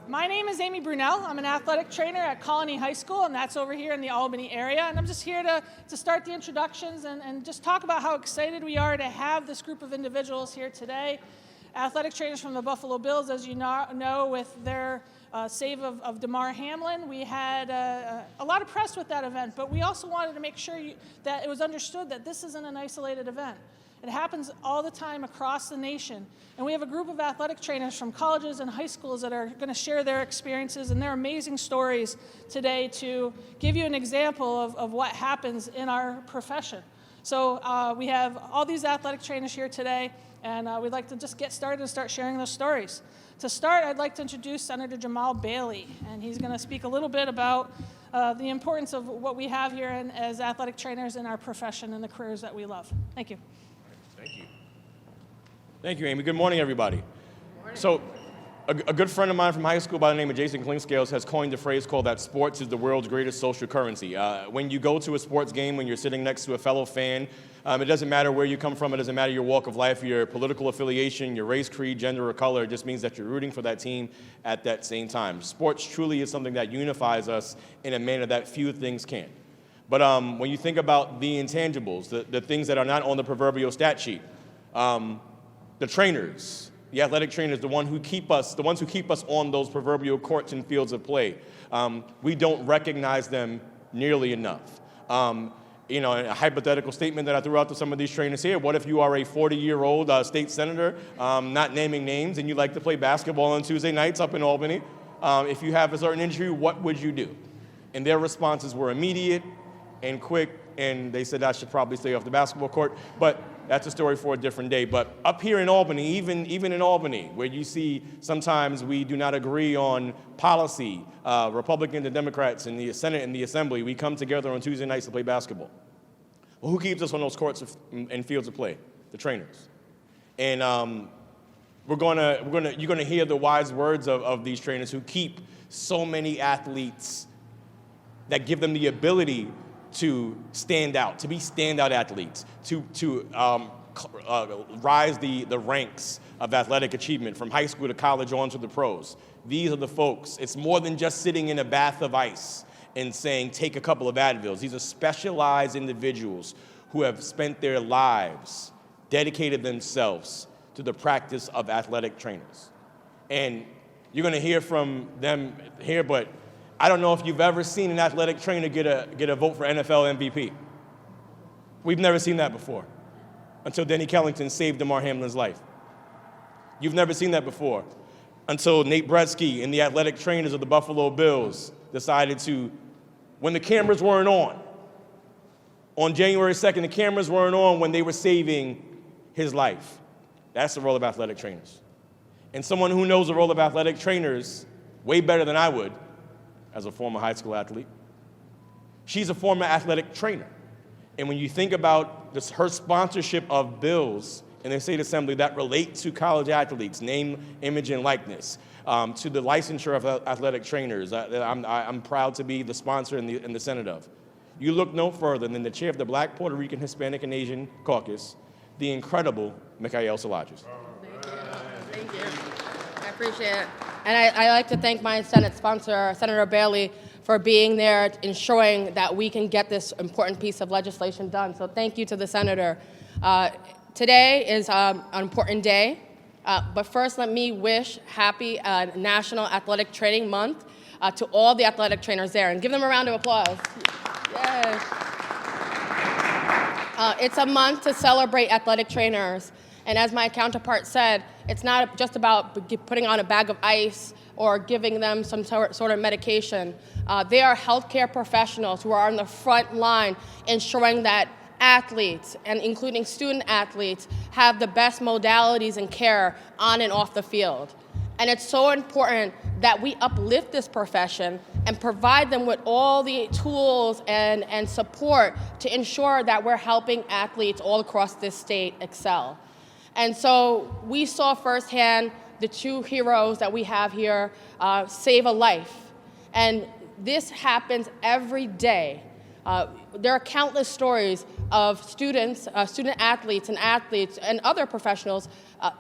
My name is Amy Brunel. I'm an athletic trainer at Colony High School, and that's over here in the Albany area. And I'm just here to start the introductions and just talk about how excited we are to have this group of individuals here today. Athletic trainers from the Buffalo Bills, as you know, with their save of Damar Hamlin. We had a lot of press with that event, but we also wanted to make sure that it was understood that this isn't an isolated event. It happens all the time across the nation. And we have a group of athletic trainers from colleges and high schools that are going to share their experiences and their amazing stories today to give you an example of what happens in our profession. So we have all these athletic trainers here today, and we'd like to just get started and start sharing those stories. To start, I'd like to introduce Senator Jamal Bailey, and he's going to speak a little bit about the importance of what we have here as athletic trainers in our profession and the careers that we love. Thank you. Thank you. Thank you, Amy. Good morning, everybody. Good morning. So, a good friend of mine from high school by the name of Jason Klingscales has coined a phrase called that sports is the world's greatest social currency. When you go to a sports game, when you're sitting next to a fellow fan, it doesn't matter where you come from, it doesn't matter your walk of life, your political affiliation, your race, creed, gender, or color. It just means that you're rooting for that team at that same time. Sports truly is something that unifies us in a manner that few things can. But when you think about the intangibles, the things that are not on the proverbial stat sheet, the trainers, the athletic trainers, the ones who keep us on those proverbial courts and fields of play, we don't recognize them nearly enough. A hypothetical statement that I threw out to some of these trainers here: what if you are a 40-year-old state senator, not naming names, and you like to play basketball on Tuesday nights up in Albany? If you have a certain injury, what would you do? And their responses were immediate and quick, and they said I should probably stay off the basketball court, but that's a story for a different day. But up here in Albany, even in Albany, where you see sometimes we do not agree on policy, Republicans and Democrats in the Senate and the Assembly, we come together on Tuesday nights to play basketball. Well, who keeps us on those courts and fields of play? The trainers. And you're gonna hear the wise words of these trainers who keep so many athletes, that give them the ability to stand out, to be standout athletes, to rise the ranks of athletic achievement from high school to college on to the pros. These are the folks. It's more than just sitting in a bath of ice and saying, take a couple of Advils. These are specialized individuals who have spent their lives, dedicated themselves to the practice of athletic trainers. And you're gonna hear from them here, but I don't know if you've ever seen an athletic trainer get a vote for NFL MVP. We've never seen that before, until Denny Kellington saved Damar Hamlin's life. You've never seen that before, until Nate Bretzky and the athletic trainers of the Buffalo Bills decided to, when the cameras weren't on January 2nd, the cameras weren't on when they were saving his life. That's the role of athletic trainers. And someone who knows the role of athletic trainers way better than I would, as a former high school athlete. She's a former athletic trainer. And when you think about her sponsorship of bills in the state assembly that relate to college athletes, name, image, and likeness, to the licensure of athletic trainers, I'm proud to be the sponsor and the Senate of. You look no further than the chair of the Black, Puerto Rican, Hispanic, and Asian Caucus, the incredible Michael Salages. Thank you. I appreciate it. And I like to thank my Senate sponsor, Senator Bailey, for being there, ensuring that we can get this important piece of legislation done. So thank you to the Senator. Today is an important day, but first let me wish happy National Athletic Training Month to all the athletic trainers there, and give them a round of applause. Yes. It's a month to celebrate athletic trainers. And as my counterpart said, it's not just about putting on a bag of ice or giving them some sort of medication. They are healthcare professionals who are on the front line ensuring that athletes, and including student athletes, have the best modalities and care on and off the field. And it's so important that we uplift this profession and provide them with all the tools and support to ensure that we're helping athletes all across this state excel. And so we saw firsthand the two heroes that we have here save a life. And this happens every day. There are countless stories of student athletes and other professionals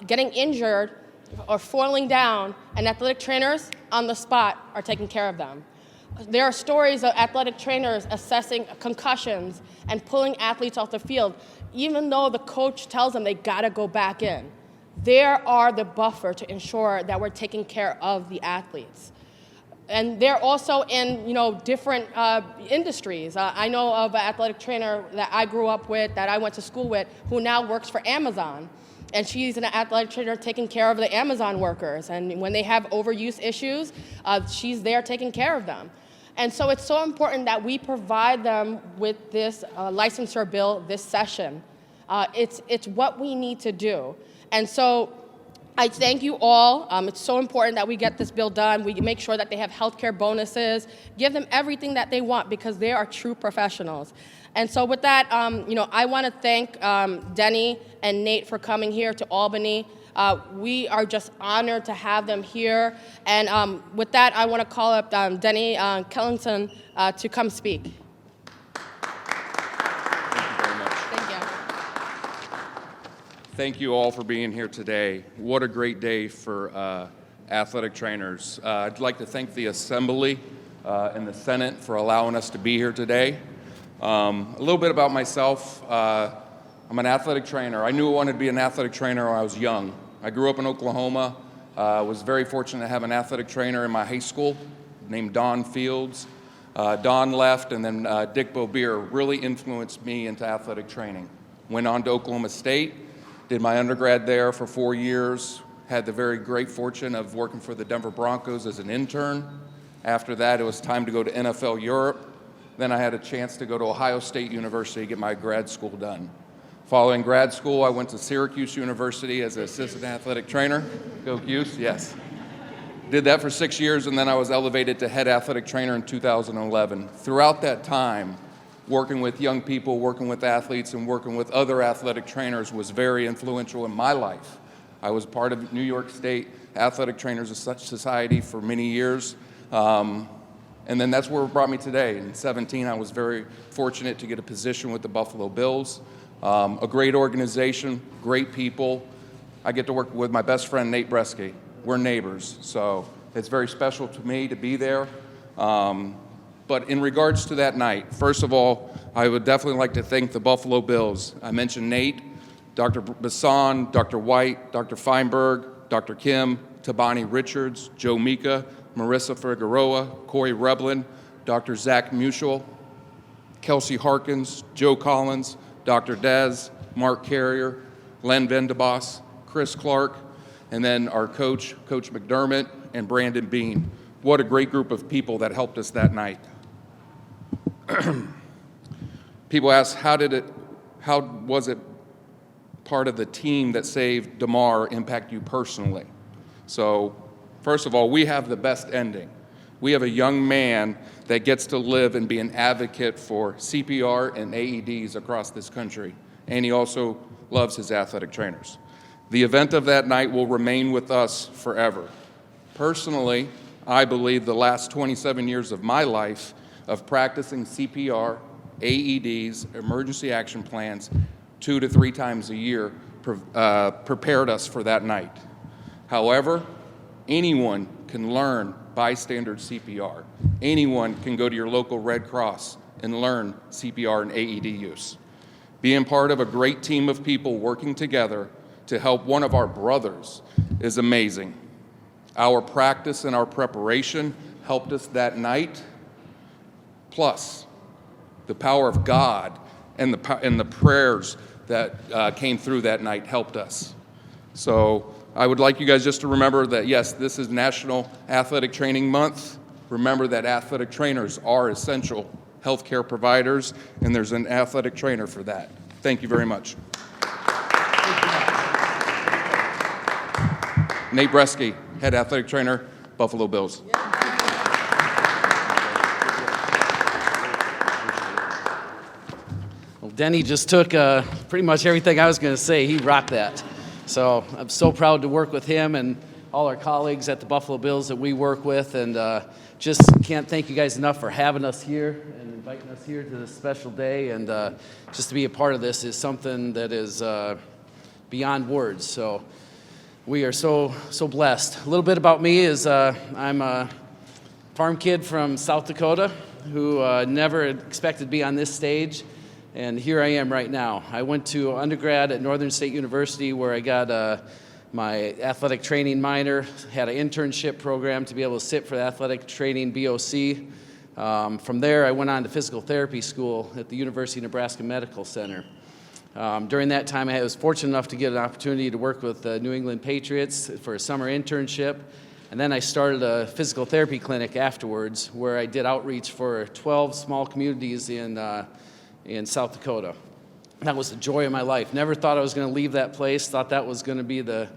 getting injured or falling down, and athletic trainers on the spot are taking care of them. There are stories of athletic trainers assessing concussions and pulling athletes off the field, even though the coach tells them they gotta go back in. There are the buffer to ensure that we're taking care of the athletes. And they're also in, different industries. I know of an athletic trainer that I grew up with, that I went to school with, who now works for Amazon. And she's an athletic trainer taking care of the Amazon workers. And when they have overuse issues, she's there taking care of them. And so it's so important that we provide them with this licensure bill this session. It's what we need to do. And so I thank you all. It's so important that we get this bill done. We make sure that they have healthcare bonuses, give them everything that they want, because they are true professionals. And so with that, I want to thank Denny and Nate for coming here to Albany. We are just honored to have them here. And with that, I want to call up Denny Kellington to come speak. Thank you all for being here today. What a great day for athletic trainers. I'd like to thank the Assembly and the Senate for allowing us to be here today. A little bit about myself. I'm an athletic trainer. I knew I wanted to be an athletic trainer when I was young. I grew up in Oklahoma. Was very fortunate to have an athletic trainer in my high school named Don Fields. Don left, and then Dick Bobeer really influenced me into athletic training. Went on to Oklahoma State. Did my undergrad there for 4 years, had the very great fortune of working for the Denver Broncos as an intern. After that, it was time to go to NFL Europe. Then I had a chance to go to Ohio State University to get my grad school done. Following grad school, I went to Syracuse University as an assistant athletic trainer. Go Cuse, yes. Did that for 6 years, and then I was elevated to head athletic trainer in 2011. Throughout that time, working with young people, working with athletes, and working with other athletic trainers was very influential in my life. I was part of New York State Athletic Trainers Society for many years. And then that's where it brought me today. In 2017, I was very fortunate to get a position with the Buffalo Bills. A great organization, great people. I get to work with my best friend, Nate Bresky. We're neighbors, so it's very special to me to be there. But in regards to that night, first of all, I would definitely like to thank the Buffalo Bills. I mentioned Nate, Dr. Bassan, Dr. White, Dr. Feinberg, Dr. Kim, Tabani Richards, Joe Mika, Marissa Figueroa, Corey Reblin, Dr. Zach Mutual, Kelsey Harkins, Joe Collins, Dr. Dez, Mark Carrier, Len Vendebos, Chris Clark, and then our coach, Coach McDermott, and Brandon Bean. What a great group of people that helped us that night. People ask, how was it part of the team that saved Damar impact you personally? So, first of all, we have the best ending. We have a young man that gets to live and be an advocate for CPR and AEDs across this country. And he also loves his athletic trainers. The event of that night will remain with us forever. Personally, I believe the last 27 years of my life of practicing CPR, AEDs, emergency action plans 2 to 3 times a year prepared us for that night. However, anyone can learn bystander CPR. Anyone can go to your local Red Cross and learn CPR and AED use. Being part of a great team of people working together to help one of our brothers is amazing. Our practice and our preparation helped us that night. Plus, the power of God and the prayers that came through that night helped us. So I would like you guys just to remember that, yes, this is National Athletic Training Month. Remember that athletic trainers are essential healthcare providers, and there's an athletic trainer for that. Thank you very much. Nate Bresky, head athletic trainer, Buffalo Bills. Well, Denny just took pretty much everything I was going to say. He rocked that. So I'm so proud to work with him and all our colleagues at the Buffalo Bills that we work with, and just can't thank you guys enough for having us here and inviting us here to this special day. And just to be a part of this is something that is beyond words. So we are so blessed. A little bit about me is I'm a farm kid from South Dakota who never expected to be on this stage, and here I am right now. I went to undergrad at Northern State University where I got my athletic training minor, had an internship program to be able to sit for the athletic training BOC. From there, I went on to physical therapy school at the University of Nebraska Medical Center. During that time, I was fortunate enough to get an opportunity to work with the New England Patriots for a summer internship. And then I started a physical therapy clinic afterwards where I did outreach for 12 small communities in South Dakota. That was the joy of my life. Never thought I was going to leave that place. Thought that was going to be the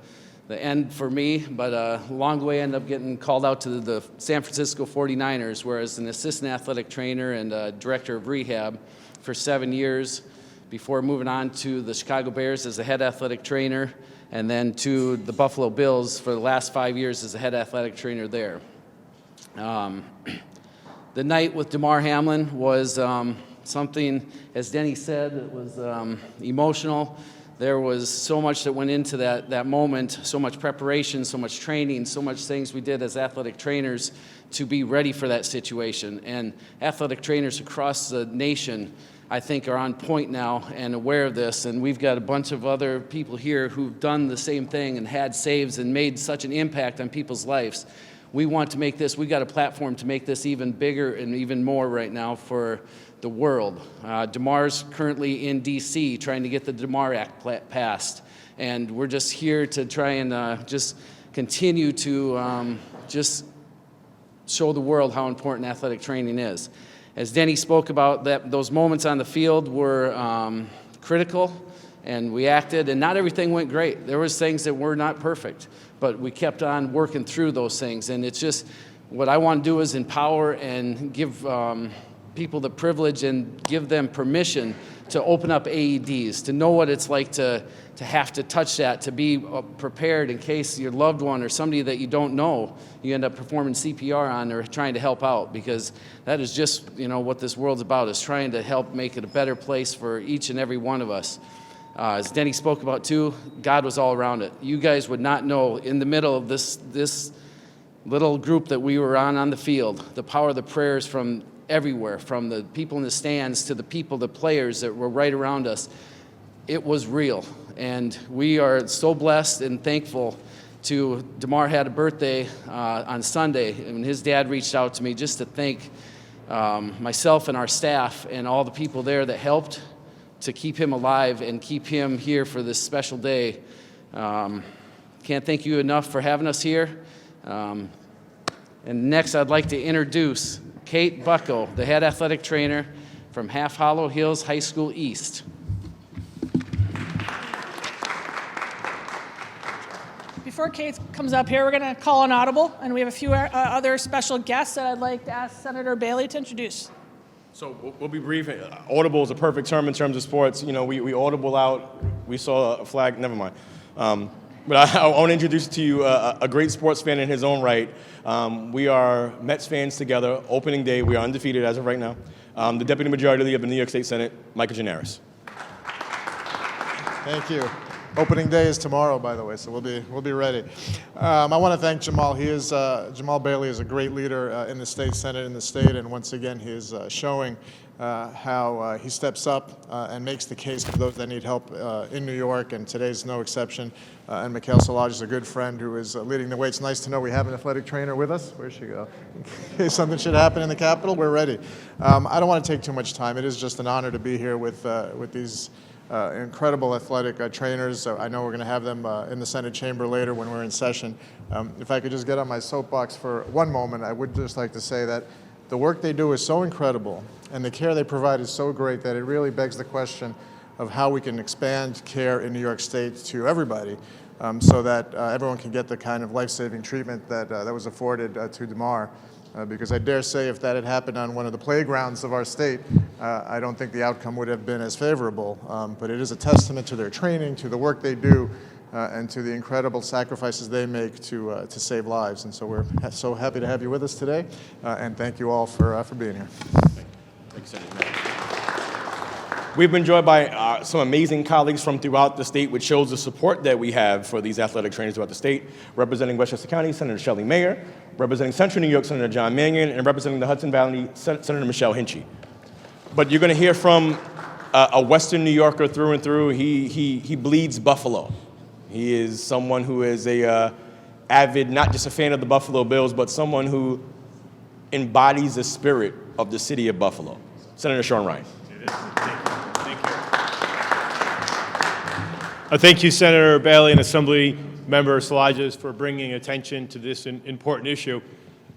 end for me. But along the way, I ended up getting called out to the San Francisco 49ers, where I was an assistant athletic trainer and director of rehab for 7 years before moving on to the Chicago Bears as a head athletic trainer, and then to the Buffalo Bills for the last 5 years as a head athletic trainer there. The night with Damar Hamlin was something, as Denny said, it was emotional. There was so much that went into that moment, so much preparation, so much training, so much things we did as athletic trainers to be ready for that situation. And athletic trainers across the nation, I think, are on point now and aware of this. And we've got a bunch of other people here who've done the same thing and had saves and made such an impact on people's lives. We want to make this, we've got a platform to make this even bigger and even more right now for the world. Damar's currently in D.C. trying to get the Damar Act passed. And we're just here to try and just continue to just show the world how important athletic training is. As Denny spoke about, those moments on the field were critical, and we acted, and not everything went great. There was things that were not perfect, but we kept on working through those things. And it's just, what I want to do is empower and give people the privilege and give them permission to open up AEDs, to know what it's like to have to touch that, to be prepared in case your loved one or somebody that you don't know, you end up performing CPR on or trying to help out, because that is just, what this world's about, is trying to help make it a better place for each and every one of us. As Denny spoke about too, God was all around it. You guys would not know, in the middle of this little group that we were on the field, the power of the prayers from everywhere, from the people in the stands to the people, the players that were right around us. It was real. And we are so blessed and thankful to, Damar had a birthday on Sunday, and his dad reached out to me just to thank myself and our staff and all the people there that helped to keep him alive and keep him here for this special day. Can't thank you enough for having us here. And next, I'd like to introduce Kate Bucko, the head athletic trainer from Half Hollow Hills High School East. Before Kate comes up here, we're going to call an audible, and we have a few other special guests that I'd like to ask Senator Bailey to introduce. So we'll be brief. Audible is a perfect term in terms of sports. We audible out. We saw a flag. Never mind. But I want to introduce to you a great sports fan in his own right. We are Mets fans together. Opening day, we are undefeated as of right now. The Deputy Majority Leader of the New York State Senate, Micah Gianaris. Thank you. Opening day is tomorrow, by the way, so we'll be ready. I want to thank Jamal. Jamal Bailey is a great leader in the state Senate in the state, and once again, he is showing how he steps up and makes the case for those that need help in New York, and today's no exception. And Mikhail Szilagyi is a good friend who is leading the way. It's nice to know we have an athletic trainer with us. Where'd she go? In case something should happen in the Capitol, we're ready. I don't want to take too much time. It is just an honor to be here with these incredible athletic trainers. I know we're going to have them in the Senate chamber later when we're in session. If I could just get on my soapbox for one moment, I would just like to say that the work they do is so incredible and the care they provide is so great that it really begs the question of how we can expand care in New York State to everybody so that everyone can get the kind of life-saving treatment that was afforded to Damar. Because I dare say if that had happened on one of the playgrounds of our state, I don't think the outcome would have been as favorable. But it is a testament to their training, to the work they do, and to the incredible sacrifices they make to save lives. And so we're so happy to have you with us today, and thank you all for being here. Thanks, Senator. We've been joined by some amazing colleagues from throughout the state, which shows the support that we have for these athletic trainers throughout the state. Representing Westchester County, Senator Shelley Mayer. Representing Central New York, Senator John Mannion. And representing the Hudson Valley, Senator Michelle Hinchy. But you're going to hear from a Western New Yorker through and through. He bleeds Buffalo. He is someone who is a avid, not just a fan of the Buffalo Bills, but someone who embodies the spirit of the city of Buffalo. Senator Sean Ryan. Thank you, Senator Bailey and Assembly Member Szilagyi, for bringing attention to this important issue.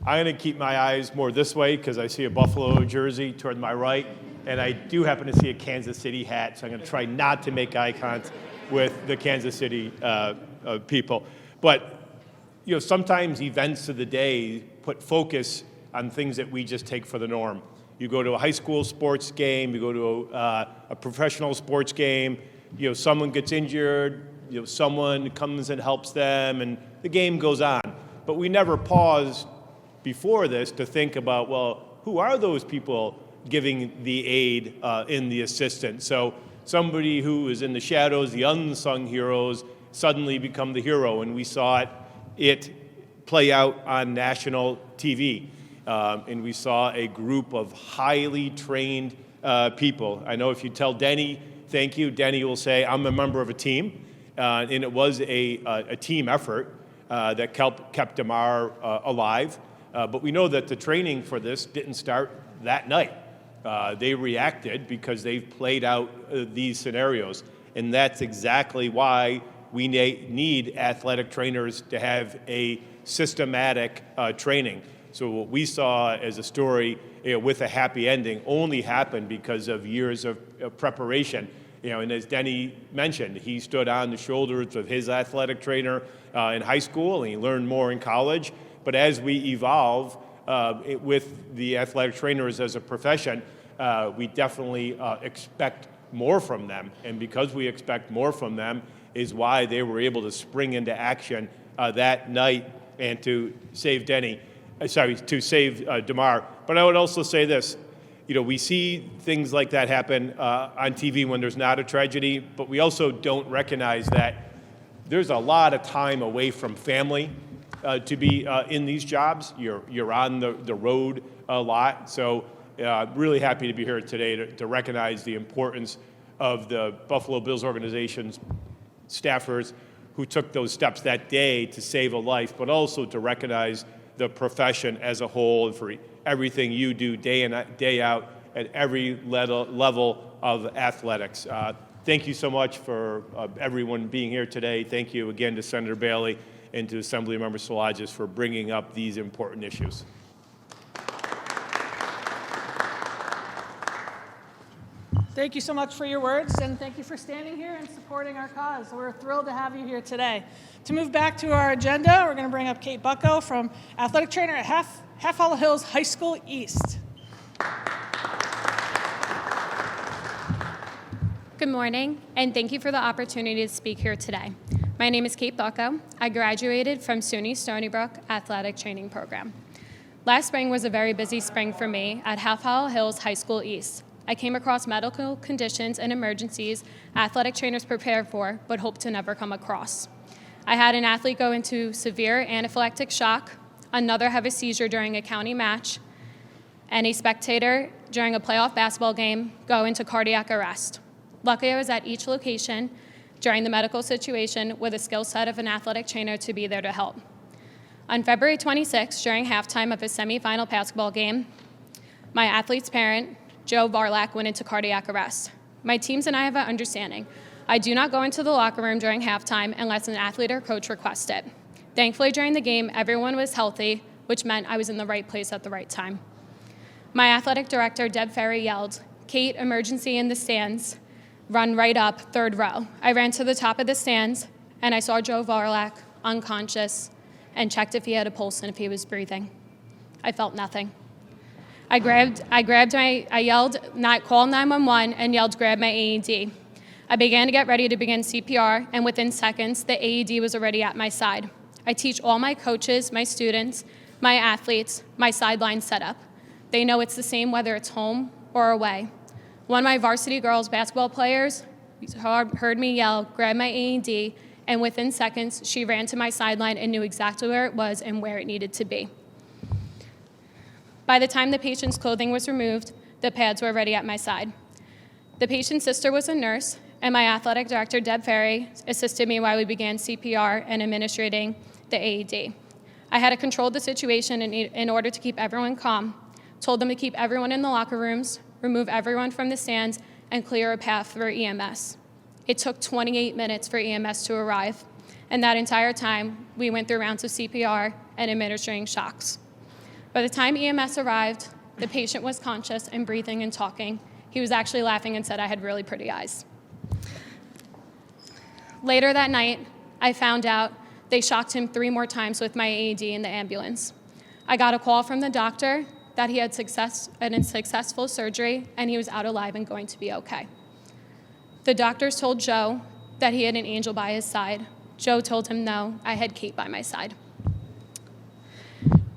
I'm going to keep my eyes more this way because I see a Buffalo jersey toward my right, and I do happen to see a Kansas City hat, so I'm going to try not to make eye contact with the Kansas City people. But sometimes events of the day put focus on things that we just take for the norm. You go to a high school sports game, you go to a professional sports game, someone gets injured, someone comes and helps them, and the game goes on. But we never pause before this to think about, well, who are those people giving the aid in the assistance? So somebody who is in the shadows, the unsung heroes, suddenly become the hero, and we saw it play out on national TV. And we saw a group of highly trained people. I know if you tell Denny, thank you, Denny will say, I'm a member of a team. And it was a team effort that kept Damar alive. But we know that the training for this didn't start that night. They reacted because they've played out these scenarios. And that's exactly why we need athletic trainers to have a systematic training. So what we saw as a story with a happy ending only happened because of years of preparation. And as Denny mentioned, he stood on the shoulders of his athletic trainer in high school, and he learned more in college. But as we evolve with the athletic trainers as a profession, we definitely expect more from them. And because we expect more from them is why they were able to spring into action that night and to save Damar. But I would also say this. We see things like that happen on TV when there's not a tragedy, but we also don't recognize that there's a lot of time away from family to be in these jobs. You're on the road a lot. So really happy to be here today to recognize the importance of the Buffalo Bills organization's staffers who took those steps that day to save a life, but also to recognize the profession as a whole and for everything you do day in, day out at every level of athletics. Thank you so much for everyone being here today. Thank you again to Senator Bailey and to Assemblymember Szilagyi for bringing up these important issues. Thank you so much for your words, and thank you for standing here and supporting our cause. We're thrilled to have you here today. To move back to our agenda, we're going to bring up Kate Bucko, from athletic trainer at Half Hollow Hills High School East. Good morning, and thank you for the opportunity to speak here today. My name is Kate Bucko. I graduated from SUNY Stony Brook Athletic Training Program. Last spring was a very busy spring for me at Half Hollow Hills High School East. I came across medical conditions and emergencies athletic trainers prepare for, but hope to never come across. I had an athlete go into severe anaphylactic shock, another have a seizure during a county match, and a spectator during a playoff basketball game go into cardiac arrest. Luckily, I was at each location during the medical situation with a skill set of an athletic trainer to be there to help. On February 26th, during halftime of a semifinal basketball game, my athlete's parent, Joe Varlak, went into cardiac arrest. My teams and I have an understanding. I do not go into the locker room during halftime unless an athlete or coach requests it. Thankfully, during the game, everyone was healthy, which meant I was in the right place at the right time. My athletic director, Deb Ferry, yelled, "Kate, emergency in the stands. Run right up, third row." I ran to the top of the stands, and I saw Joe Varlak unconscious and checked if he had a pulse and if he was breathing. I felt nothing. I yelled, call 911, and yelled, grab my AED. I began to get ready to begin CPR, and within seconds, the AED was already at my side. I teach all my coaches, my students, my athletes, my sideline setup. They know it's the same whether it's home or away. One of my varsity girls basketball players heard me yell, grab my AED, and within seconds, she ran to my sideline and knew exactly where it was and where it needed to be. By the time the patient's clothing was removed, the pads were already at my side. The patient's sister was a nurse, and my athletic director, Deb Ferry, assisted me while we began CPR and administrating the AED. I had to control the situation in order to keep everyone calm, told them to keep everyone in the locker rooms, remove everyone from the stands, and clear a path for EMS. It took 28 minutes for EMS to arrive, and that entire time, we went through rounds of CPR and administering shocks. By the time EMS arrived, the patient was conscious and breathing and talking. He was actually laughing and said I had really pretty eyes. Later that night, I found out they shocked him 3 more times with my AED in the ambulance. I got a call from the doctor that he had a successful surgery and he was out alive and going to be okay. The doctors told Joe that he had an angel by his side. Joe told him no, I had Kate by my side.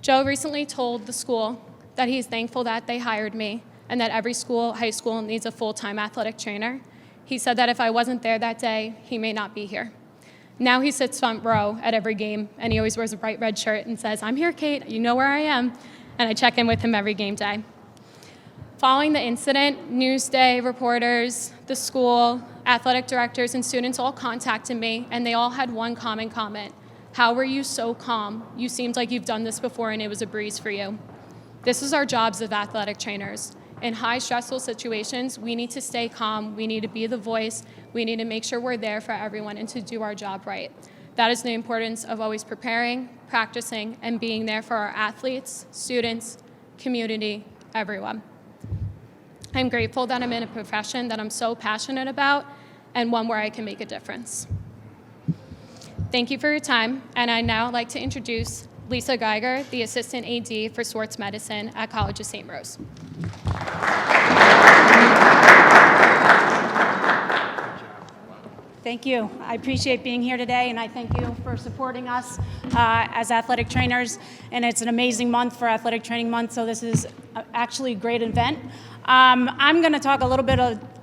Joe recently told the school that he's thankful that they hired me and that every school, high school, needs a full-time athletic trainer. He said that if I wasn't there that day, he may not be here. Now he sits front row at every game, and he always wears a bright red shirt and says, "I'm here, Kate, you know where I am," and I check in with him every game day. Following the incident, Newsday reporters, the school, athletic directors, and students all contacted me, and they all had one common comment: "How were you so calm? You seemed like you've done this before and it was a breeze for you." This is our jobs as athletic trainers. In high stressful situations, we need to stay calm, we need to be the voice, we need to make sure we're there for everyone and to do our job right. That is the importance of always preparing, practicing, and being there for our athletes, students, community, everyone. I'm grateful that I'm in a profession that I'm so passionate about and one where I can make a difference. Thank you for your time, and I'd now like to introduce Lisa Geiger, the Assistant AD for Sports Medicine at College of St. Rose. Thank you. I appreciate being here today, and I thank you for supporting us as athletic trainers. And it's an amazing month for Athletic Training Month, so this is actually a great event. I'm going to talk a little bit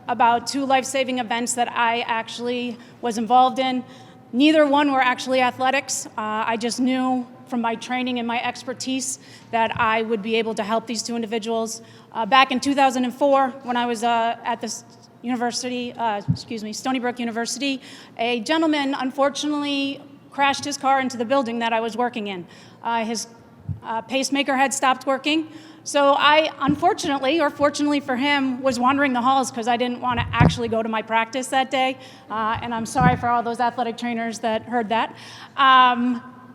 about 2 life-saving events that I actually was involved in. Neither one were actually athletics. I just knew from my training and my expertise that I would be able to help these 2 individuals. Back in 2004, when I was at the Stony Brook University, a gentleman unfortunately crashed his car into the building that I was working in. His pacemaker had stopped working. So I, unfortunately, or fortunately for him, was wandering the halls because I didn't want to actually go to my practice that day. And I'm sorry for all those athletic trainers that heard that.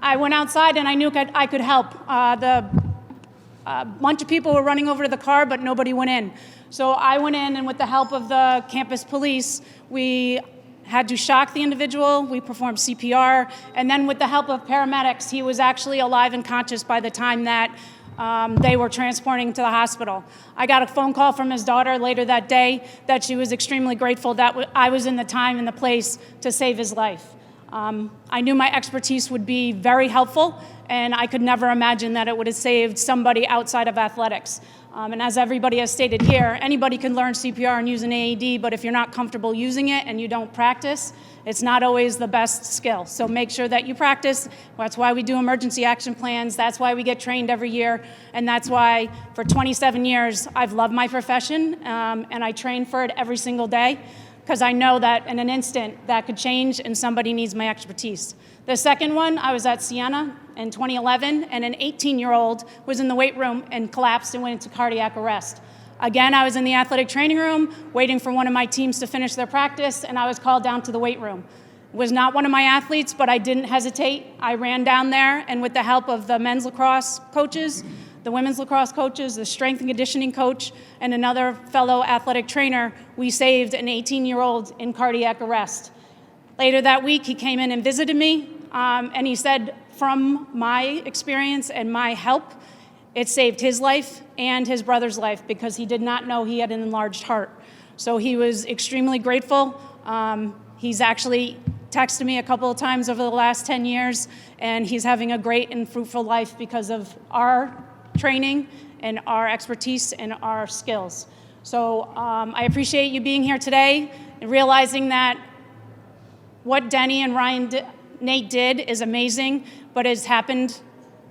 I went outside and I knew I could help. A bunch of people were running over to the car, but nobody went in. So I went in, and with the help of the campus police, we had to shock the individual. We performed CPR. And then with the help of paramedics, he was actually alive and conscious by the time that they were transporting to the hospital. I got a phone call from his daughter later that day that she was extremely grateful that I was in the time and the place to save his life. I knew my expertise would be very helpful, and I could never imagine that it would have saved somebody outside of athletics. And as everybody has stated here, anybody can learn CPR and use an AED, but if you're not comfortable using it and you don't practice, it's not always the best skill. So make sure that you practice. That's why we do emergency action plans. That's why we get trained every year. And that's why for 27 years, I've loved my profession, and I train for it every single day, because I know that in an instant that could change and somebody needs my expertise. The second one, I was at Siena in 2011, and an 18-year-old was in the weight room and collapsed and went into cardiac arrest. Again, I was in the athletic training room waiting for one of my teams to finish their practice, and I was called down to the weight room. It was not one of my athletes, but I didn't hesitate. I ran down there, and with the help of the men's lacrosse coaches, the women's lacrosse coaches, the strength and conditioning coach, and another fellow athletic trainer, we saved an 18-year-old in cardiac arrest. Later that week, he came in and visited me, and he said, from my experience and my help, it saved his life and his brother's life, because he did not know he had an enlarged heart. So he was extremely grateful. He's actually texted me a couple of times over the last 10 years, and he's having a great and fruitful life because of our training and our expertise and our skills. So I appreciate you being here today and realizing that what Denny and Nate did is amazing, but it's happened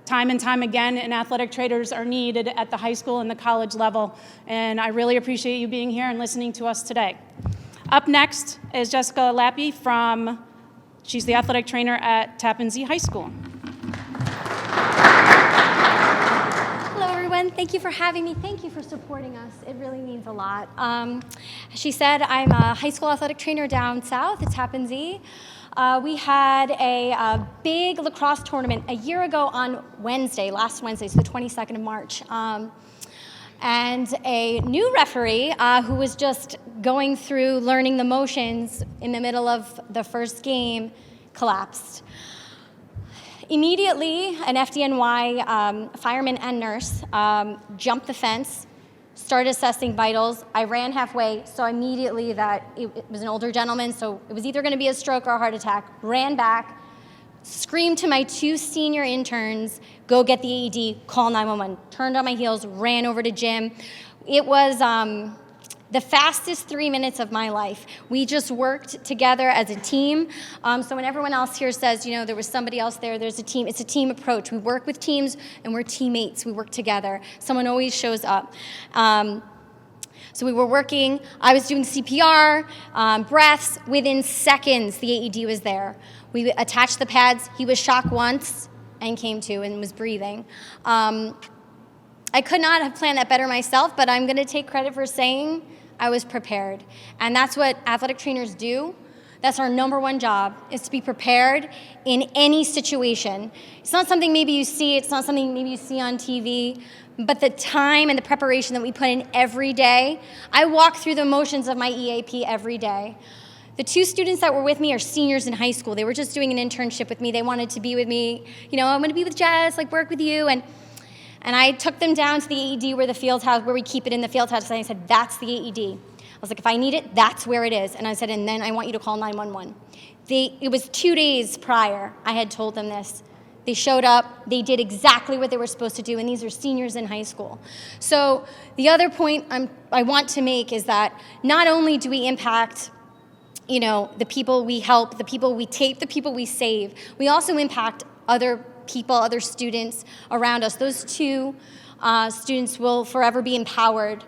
time and time again, and athletic trainers are needed at the high school and the college level. And I really appreciate you being here and listening to us today. Up next is Jessica Lappy she's the athletic trainer at Tappan Zee High School. Hello, everyone. Thank you for having me. Thank you for supporting us. It really means a lot. She said I'm a high school athletic trainer down south at Tappan Zee. We had a big lacrosse tournament a year ago on last Wednesday, so the 22nd of March. And a new referee who was just going through learning the motions in the middle of the first game collapsed. Immediately, an FDNY fireman and nurse jumped the fence, started assessing vitals. I ran halfway, saw immediately that it was an older gentleman, so it was either going to be a stroke or a heart attack. Ran back, screamed to my 2 senior interns, go get the AED, call 911. Turned on my heels, ran over to Jim. It was the fastest 3 minutes of my life. We just worked together as a team. So when everyone else here says, there was somebody else there, there's a team, it's a team approach. We work with teams and we're teammates. We work together. Someone always shows up. So we were working, I was doing CPR, breaths. Within seconds, the AED was there. We attached the pads. He was shocked once and came to and was breathing. I could not have planned that better myself, but I'm going to take credit for saying I was prepared. And that's what athletic trainers do. That's our number one job, is to be prepared in any situation. It's not something maybe you see, it's not something maybe you see on TV, but the time and the preparation that we put in every day. I walk through the motions of my EAP every day. The 2 students that were with me are seniors in high school. They were just doing an internship with me. They wanted to be with me. I'm going to be with Jess, work with you. And I took them down to the AED where we keep it in the field house, and I said, that's the AED. I was like, if I need it, that's where it is. And I said, and then I want you to call 911. It was 2 days prior I had told them this. They showed up, they did exactly what they were supposed to do, and these are seniors in high school. So the other point I want to make is that not only do we impact the people we help, the people we tape, the people we save, we also impact other people, other students around us. Those 2 students will forever be empowered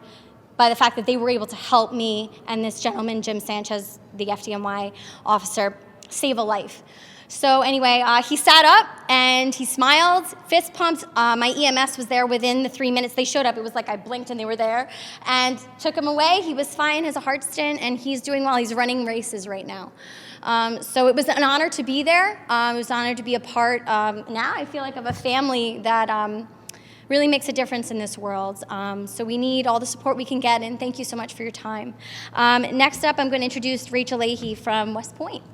by the fact that they were able to help me and this gentleman, Jim Sanchez, the FDNY officer, save a life. So anyway, he sat up and he smiled, fist pumped. My EMS was there within the 3 minutes. They showed up. It was like I blinked and they were there, and took him away. He was fine, has a heart stent, and he's doing well. He's running races right now. So it was an honor to be there. It was an honor to be a part. Now I feel like of a family that really makes a difference in this world. So we need all the support we can get, and thank you so much for your time. Next up, I'm going to introduce Rachel Leahy from West Point.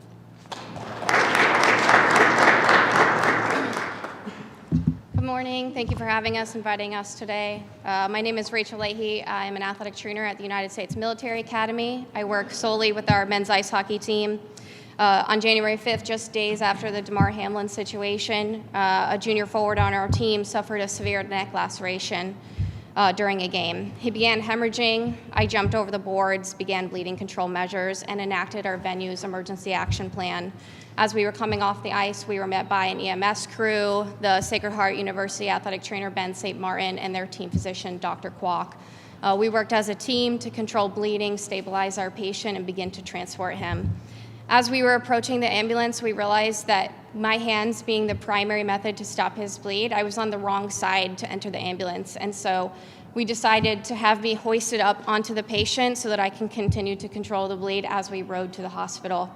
Good morning. Thank you for having us, inviting us today. My name is Rachel Leahy. I'm an athletic trainer at the United States Military Academy. I work solely with our men's ice hockey team. On January 5th, just days after the Damar Hamlin situation, a junior forward on our team suffered a severe neck laceration during a game. He began hemorrhaging. I jumped over the boards, began bleeding control measures, and enacted our venue's emergency action plan. As we were coming off the ice, we were met by an EMS crew, the Sacred Heart University athletic trainer, Ben St. Martin, and their team physician, Dr. Kwok. We worked as a team to control bleeding, stabilize our patient, and begin to transport him. As we were approaching the ambulance, we realized that my hands being the primary method to stop his bleed, I was on the wrong side to enter the ambulance. And so we decided to have me hoisted up onto the patient so that I can continue to control the bleed as we rode to the hospital.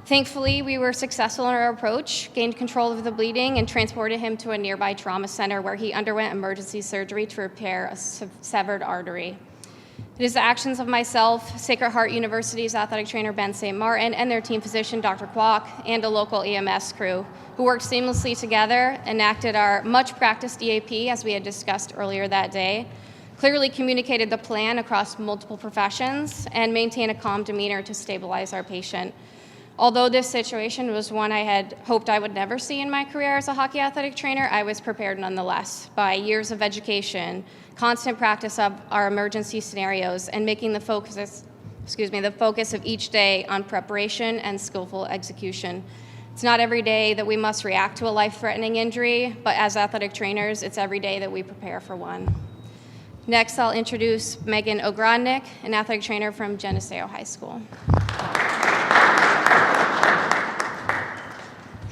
Thankfully, we were successful in our approach, gained control of the bleeding, and transported him to a nearby trauma center where he underwent emergency surgery to repair a severed artery. It is the actions of myself, Sacred Heart University's athletic trainer, Ben St. Martin, and their team physician, Dr. Kwok, and a local EMS crew, who worked seamlessly together, enacted our much-practiced EAP, as we had discussed earlier that day, clearly communicated the plan across multiple professions, and maintained a calm demeanor to stabilize our patient. Although this situation was one I had hoped I would never see in my career as a hockey athletic trainer, I was prepared nonetheless by years of education, constant practice of our emergency scenarios, and making the focus of each day on preparation and skillful execution. It's not every day that we must react to a life-threatening injury, but as athletic trainers, it's every day that we prepare for one. Next, I'll introduce Megan Ogrodnik, an athletic trainer from Geneseo High School.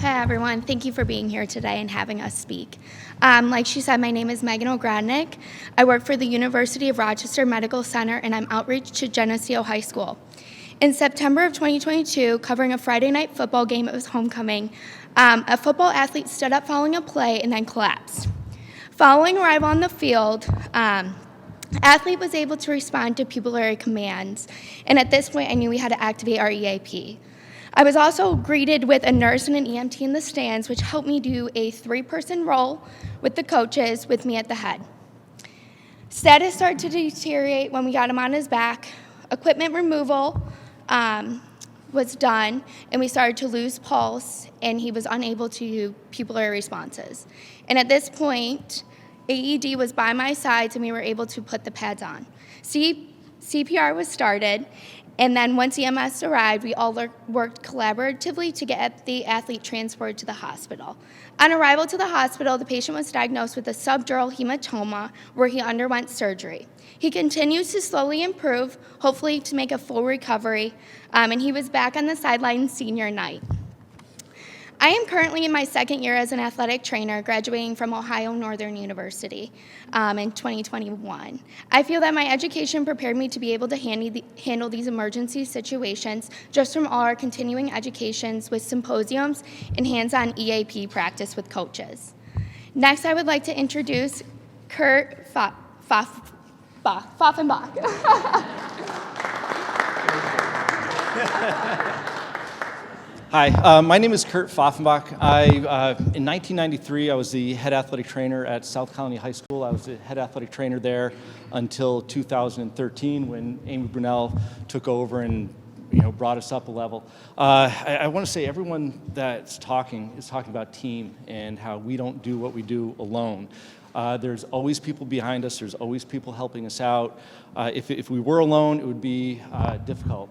Hi, everyone. Thank you for being here today and having us speak. Like she said, my name is Megan Ogrodnik. I work for the University of Rochester Medical Center, and I'm outreach to Geneseo High School. In September of 2022, covering a Friday night football game, it was homecoming, a football athlete stood up following a play and then collapsed. Following arrival on the field, athlete was able to respond to pupillary commands, and at this point, I knew we had to activate our EAP. I was also greeted with a nurse and an EMT in the stands, which helped me do a 3-person roll with the coaches with me at the head. Status started to deteriorate when we got him on his back. Equipment removal was done, and we started to lose pulse, and he was unable to do pupillary responses. And at this point, AED was by my sides, and we were able to put the pads on. CPR was started, and then once EMS arrived, we all worked collaboratively to get the athlete transported to the hospital. On arrival to the hospital, the patient was diagnosed with a subdural hematoma where he underwent surgery. He continues to slowly improve, hopefully to make a full recovery, and he was back on the sideline senior night. I am currently in my second year as an athletic trainer, graduating from Ohio Northern University in 2021. I feel that my education prepared me to be able to handle these emergency situations just from all our continuing educations with symposiums and hands-on EAP practice with coaches. Next, I would like to introduce Kurt Pfaffenbach. Hi, my name is Kurt Pfaffenbach. In 1993, I was the head athletic trainer at South Colony High School. I was the head athletic trainer there until 2013 when Amy Brunel took over and brought us up a level. I want to say everyone that's talking is talking about team and how we don't do what we do alone. There's always people behind us. There's always people helping us out. If we were alone, it would be difficult.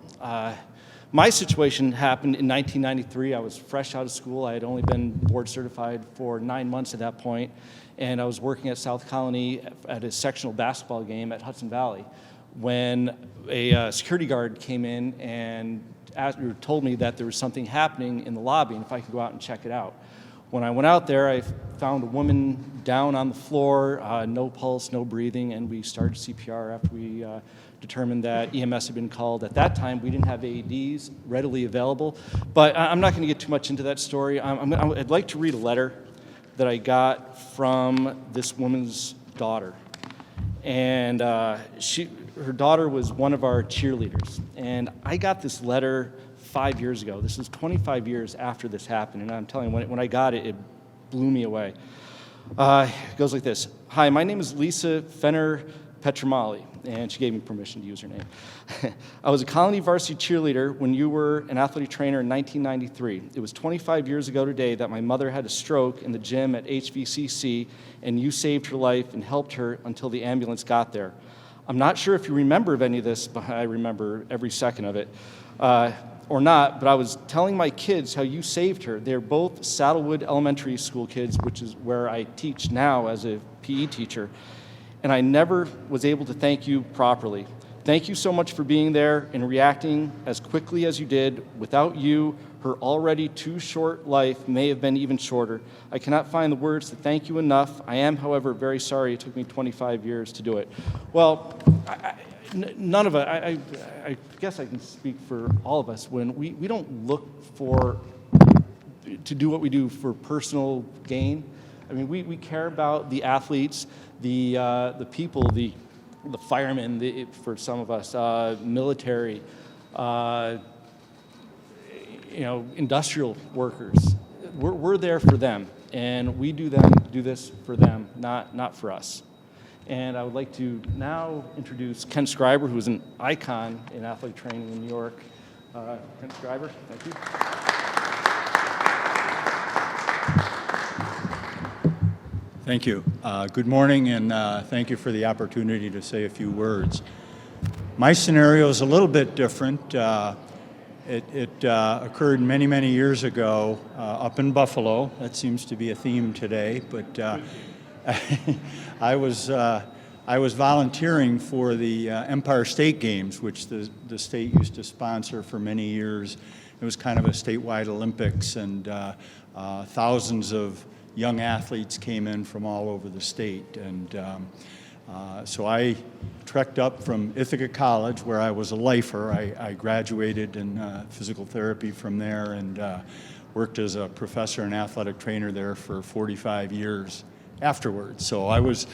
My situation happened in 1993. I was fresh out of school. I had only been board certified for 9 months at that point, and I was working at South Colony at a sectional basketball game at Hudson Valley when a security guard came in and told me that there was something happening in the lobby and if I could go out and check it out. When I went out there, I found a woman down on the floor, no pulse, no breathing, and we started CPR after we determined that EMS had been called. At that time, we didn't have AEDs readily available, but I'm not going to get too much into that story. I'd like to read a letter that I got from this woman's daughter. And her daughter was one of our cheerleaders. And I got this letter 5 years ago. This is 25 years after this happened. And I'm telling you, when I got it, it blew me away. It goes like this. Hi, my name is Lisa Fenner Petramali, and she gave me permission to use her name. I was a Colony varsity cheerleader when you were an athletic trainer in 1993. It was 25 years ago today that my mother had a stroke in the gym at HVCC, and you saved her life and helped her until the ambulance got there. I'm not sure if you remember of any of this, but I remember every second of it. Or not, but I was telling my kids how you saved her. They're both Saddlewood Elementary School kids, which is where I teach now as a PE teacher. And I never was able to thank you properly. Thank you so much for being there and reacting as quickly as you did. Without you, her already too short life may have been even shorter. I cannot find the words to thank you enough. I am, however, very sorry it took me 25 years to do it. Well, none of it, I guess I can speak for all of us, when we don't look to do what we do for personal gain. I mean, we care about the athletes, the people, the firemen, for some of us, military, industrial workers. We're there for them, and we do this for them, not for us. And I would like to now introduce Ken Schreiber, who is an icon in athletic training in New York, Prince Driver, thank you. Thank you. Good morning, and thank you for the opportunity to say a few words. My scenario is a little bit different. It occurred many, many years ago up in Buffalo. That seems to be a theme today, but I was volunteering for the Empire State Games, which the state used to sponsor for many years. It was kind of a statewide Olympics, and thousands of young athletes came in from all over the state. And so I trekked up from Ithaca College, where I was a lifer. I graduated in physical therapy from there and worked as a professor and athletic trainer there for 45 years afterwards. So I was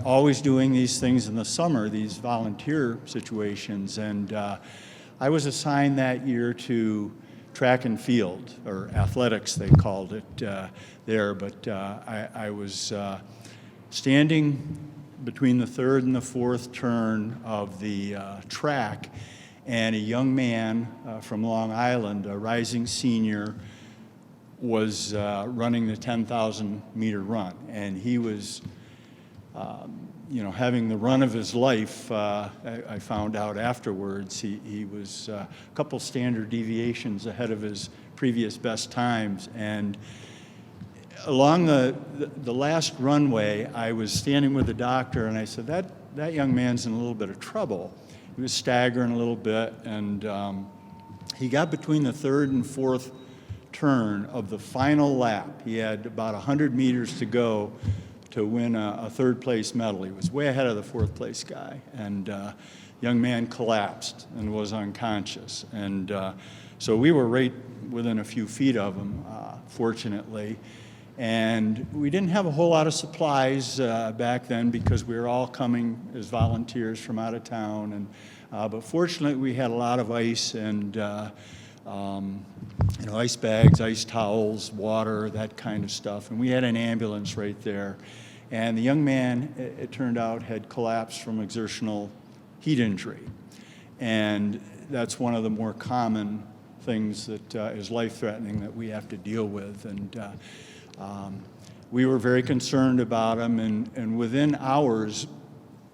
always doing these things in the summer, these volunteer situations. And I was assigned that year to track and field, or athletics they called it there. But I was standing between the third and the fourth turn of the track, and a young man from Long Island, a rising senior, was running the 10,000 meter run. And he was having the run of his life. I found out afterwards he was a couple standard deviations ahead of his previous best times. And along the last runway, I was standing with the doctor, and I said, that young man's in a little bit of trouble. He was staggering a little bit, and he got between the third and fourth turn of the final lap. He had about 100 meters to go to win a third place medal. He was way ahead of the fourth place guy, and young man collapsed and was unconscious. And so we were right within a few feet of him, fortunately. And we didn't have a whole lot of supplies back then because we were all coming as volunteers from out of town. And but fortunately, we had a lot of ice and ice bags, ice towels, water, that kind of stuff. And we had an ambulance right there. And the young man, it turned out, had collapsed from exertional heat injury. And that's one of the more common things that is life-threatening that we have to deal with. And we were very concerned about him, and within hours,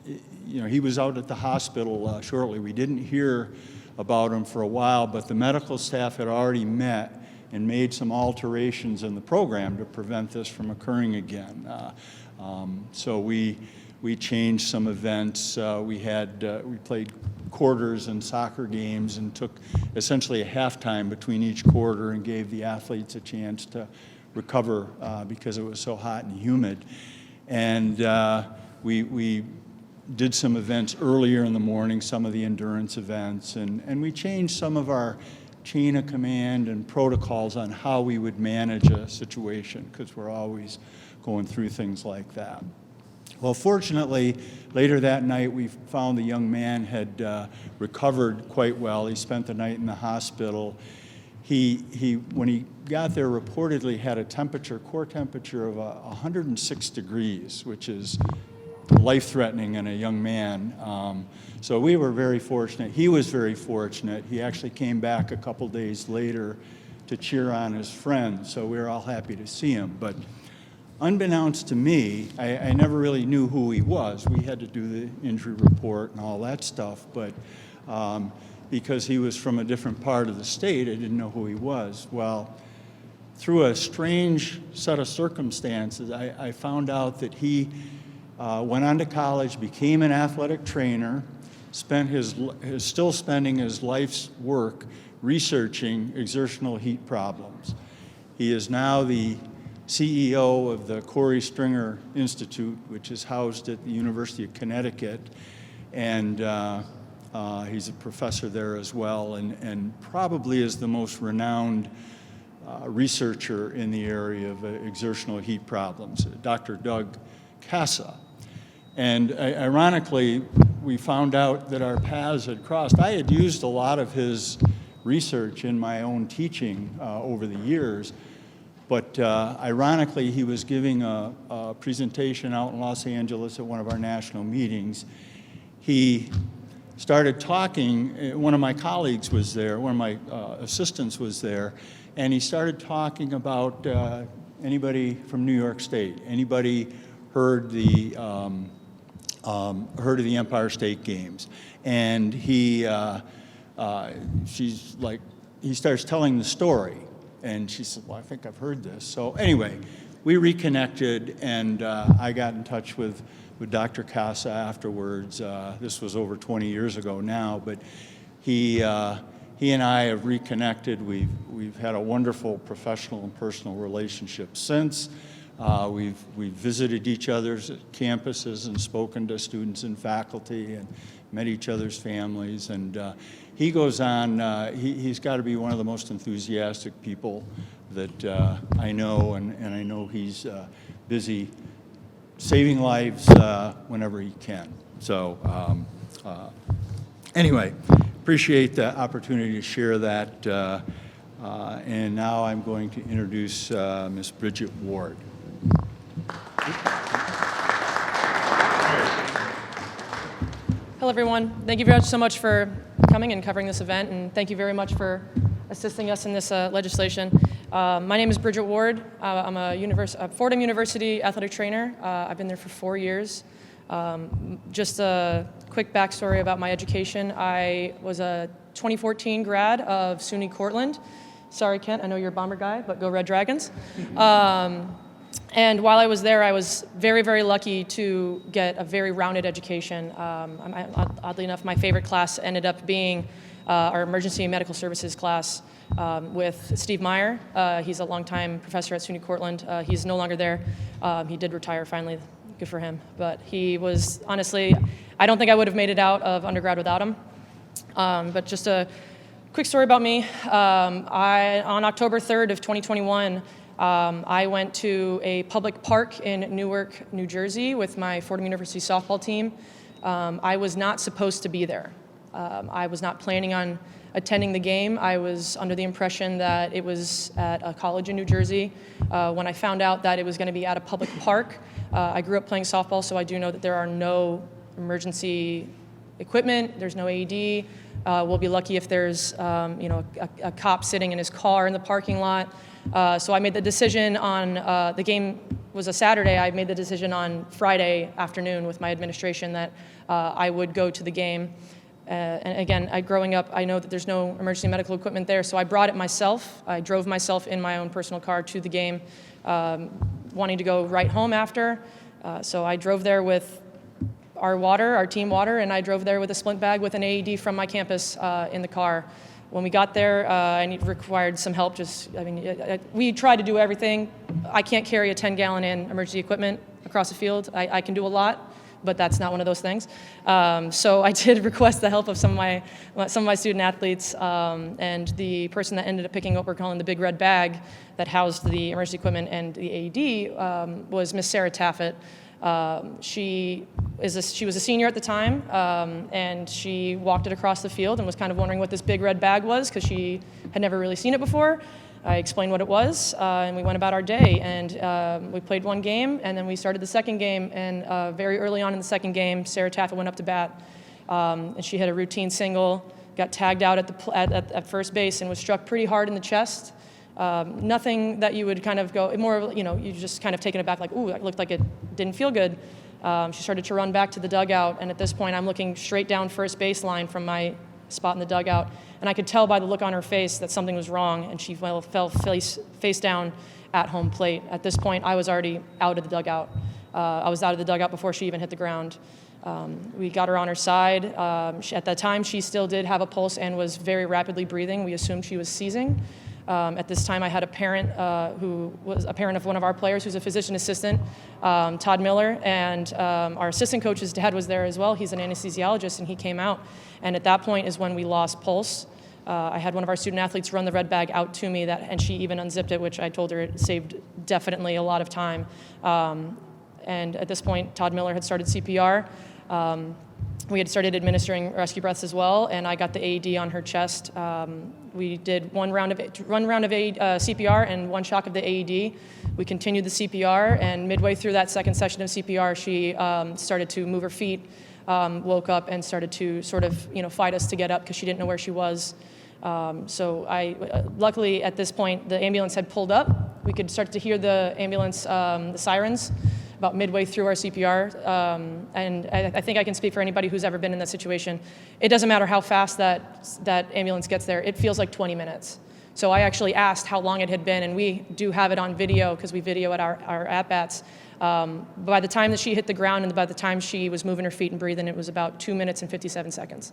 he was out at the hospital shortly. We didn't hear about him for a while, but the medical staff had already met and made some alterations in the program to prevent this from occurring again. So we changed some events. We played quarters and soccer games and took essentially a halftime between each quarter and gave the athletes a chance to recover because it was so hot and humid. And we did some events earlier in the morning, some of the endurance events, and we changed some of our chain of command and protocols on how we would manage a situation, because we're always going through things like that. Well, fortunately, later that night, we found the young man had recovered quite well. He spent the night in the hospital. He when he got there, reportedly had a core temperature of 106 degrees, which is life-threatening in a young man. So we were very fortunate. He was very fortunate. He actually came back a couple days later to cheer on his friends, so we were all happy to see him. But unbeknownst to me, I never really knew who he was. We had to do the injury report and all that stuff, but because he was from a different part of the state, I didn't know who he was. Well, through a strange set of circumstances, I found out that he went on to college, became an athletic trainer, still spending his life's work researching exertional heat problems. He is now the CEO of the Corey Stringer Institute, which is housed at the University of Connecticut, and he's a professor there as well, and probably is the most renowned researcher in the area of exertional heat problems, Dr. Doug Casa. And ironically, we found out that our paths had crossed. I had used a lot of his research in my own teaching over the years, but ironically, he was giving a presentation out in Los Angeles at one of our national meetings. He started talking. One of my colleagues was there, one of my assistants was there, and he started talking about anybody from New York State, anybody heard the heard of the Empire State Games, and he starts telling the story, and she said, well, I think I've heard this. So anyway, we reconnected, and I got in touch with Dr. Casa afterwards. This was over 20 years ago now, but he and I have reconnected. We've had a wonderful professional and personal relationship since. We've visited each other's campuses and spoken to students and faculty and met each other's families. And he goes on, he's got to be one of the most enthusiastic people that I know, and I know he's busy saving lives whenever he can. So anyway, appreciate the opportunity to share that. And now I'm going to introduce Ms. Bridget Ward. Hello, everyone. Thank you very much so much for coming and covering this event, and thank you very much for assisting us in this legislation. My name is Bridget Ward. I'm a Fordham University athletic trainer. I've been there for 4 years. Just a quick backstory about my education. I was a 2014 grad of SUNY Cortland. Sorry, Kent, I know you're a Bomber guy, but go Red Dragons. And while I was there, I was very, very lucky to get a very rounded education. Oddly enough, my favorite class ended up being our emergency medical services class with Steve Meyer. He's a longtime professor at SUNY Cortland. He's no longer there. He did retire finally. Good for him. But he was, honestly, I don't think I would have made it out of undergrad without him. But just a quick story about me. On October 3rd of 2021, I went to a public park in Newark, New Jersey with my Fordham University softball team. I was not supposed to be there. I was not planning on attending the game. I was under the impression that it was at a college in New Jersey. When I found out that it was going to be at a public park, I grew up playing softball, so I do know that there are no emergency equipment. There's no AED. We'll be lucky if there's a cop sitting in his car in the parking lot. So I made the decision on, the game was a Saturday, I made the decision on Friday afternoon with my administration that I would go to the game. And again, growing up, I know that there's no emergency medical equipment there, so I brought it myself. I drove myself in my own personal car to the game, wanting to go right home after. So I drove there with our team water, and I drove there with a splint bag with an AED from my campus in the car. When we got there, I required some help. We tried to do everything. I can't carry a 10-gallon in emergency equipment across the field. I can do a lot, but that's not one of those things. So I did request the help of some of my student athletes, and the person that ended up picking up what we're calling the big red bag that housed the emergency equipment and the AED was Miss Sarah Taffet. She was a senior at the time, and she walked it across the field and was kind of wondering what this big red bag was because she had never really seen it before. I explained what it was, and we went about our day. And we played one game, and then we started the second game. And very early on in the second game, Sarah Taffet went up to bat, and she hit a routine single, got tagged out at first base, and was struck pretty hard in the chest. Nothing that you would kind of go, more, you just kind of taken aback, like, ooh, that looked like it didn't feel good. She started to run back to the dugout, and at this point, I'm looking straight down first baseline from my spot in the dugout, and I could tell by the look on her face that something was wrong, and she fell face down at home plate. At this point, I was already out of the dugout. I was out of the dugout before she even hit the ground. We got her on her side. At that time, she still did have a pulse and was very rapidly breathing. We assumed she was seizing. At this time, I had a parent who was a parent of one of our players who's a physician assistant, Todd Miller, and our assistant coach's dad was there as well. He's an anesthesiologist, and he came out. And at that point is when we lost pulse. I had one of our student athletes run the red bag out to me, and she even unzipped it, which I told her it saved definitely a lot of time. And at this point, Todd Miller had started CPR. We had started administering rescue breaths as well, and I got the AED on her chest. We did one round of CPR and one shock of the AED. We continued the CPR, and midway through that second session of CPR, she started to move her feet, woke up, and started to sort of fight us to get up because she didn't know where she was. So luckily at this point, the ambulance had pulled up. We could start to hear the ambulance, the sirens, about midway through our CPR. And I think I can speak for anybody who's ever been in that situation. It doesn't matter how fast that ambulance gets there. It feels like 20 minutes. So I actually asked how long it had been, and we do have it on video because we video at our at-bats. By the time that she hit the ground and by the time she was moving her feet and breathing, it was about 2 minutes and 57 seconds.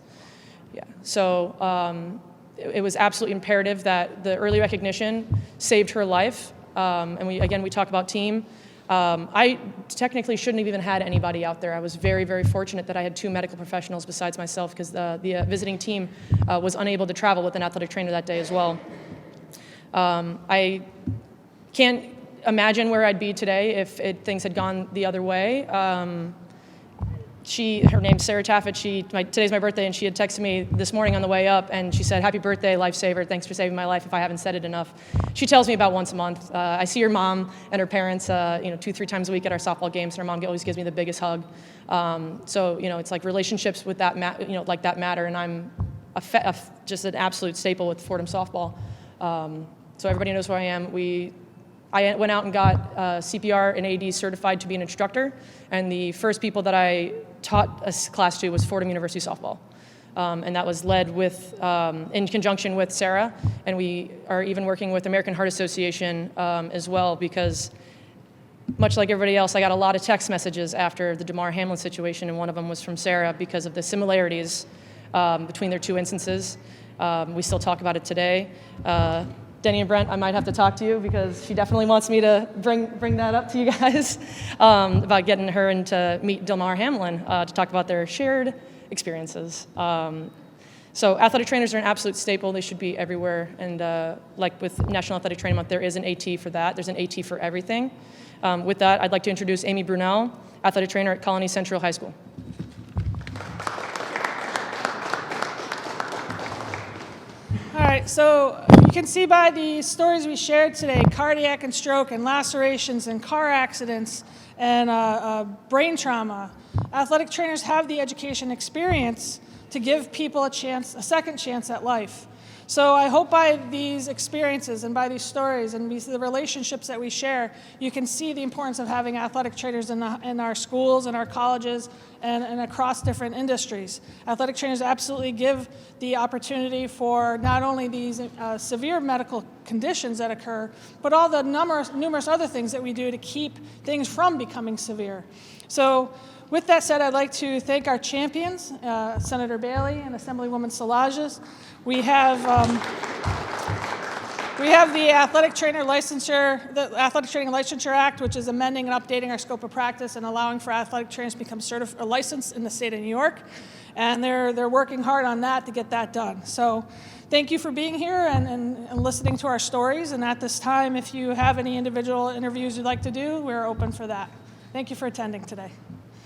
Yeah. So it was absolutely imperative that the early recognition saved her life. And we talk about team. I technically shouldn't have even had anybody out there. I was very, very fortunate that I had 2 medical professionals besides myself because the visiting team was unable to travel with an athletic trainer that day as well. I can't imagine where I'd be today if things had gone the other way. Her name's Sarah Taffet. Today's my birthday, and she had texted me this morning on the way up, and she said, "Happy birthday, lifesaver. Thanks for saving my life," if I haven't said it enough. She tells me about once a month. I see her mom and her parents 2-3 times a week at our softball games, and her mom always gives me the biggest hug. So it's like relationships with that like that matter, and I'm just an absolute staple with Fordham softball. So everybody knows who I am. I went out and got CPR and AED certified to be an instructor, and the first people that I taught a class to was Fordham University softball. And that was led in conjunction with Sarah, and we are even working with American Heart Association as well, because much like everybody else, I got a lot of text messages after the Damar Hamlin situation, and one of them was from Sarah because of the similarities between their 2 instances. We still talk about it today. Denny and Brent, I might have to talk to you because she definitely wants me to bring that up to you guys about getting her in to meet Damar Hamlin to talk about their shared experiences. So athletic trainers are an absolute staple. They should be everywhere. And like with National Athletic Training Month, there is an AT for that. There's an AT for everything. With that, I'd like to introduce Amy Brunel, athletic trainer at Colony Central High School. All right, so you can see by the stories we shared today, cardiac and stroke and lacerations and car accidents and brain trauma, athletic trainers have the education experience to give people a second chance at life. So I hope by these experiences and by these stories and the relationships that we share, you can see the importance of having athletic trainers in our schools and our colleges and across different industries. Athletic trainers absolutely give the opportunity for not only these severe medical conditions that occur, but all the numerous other things that we do to keep things from becoming severe. So with that said, I'd like to thank our champions, Senator Bailey and Assemblywoman Szilagyi. We have the Athletic Training Licensure Act, which is amending and updating our scope of practice and allowing for athletic trainers to become licensed in the state of New York. And they're working hard on that to get that done. So thank you for being here and listening to our stories. And at this time, if you have any individual interviews you'd like to do, we're open for that. Thank you for attending today.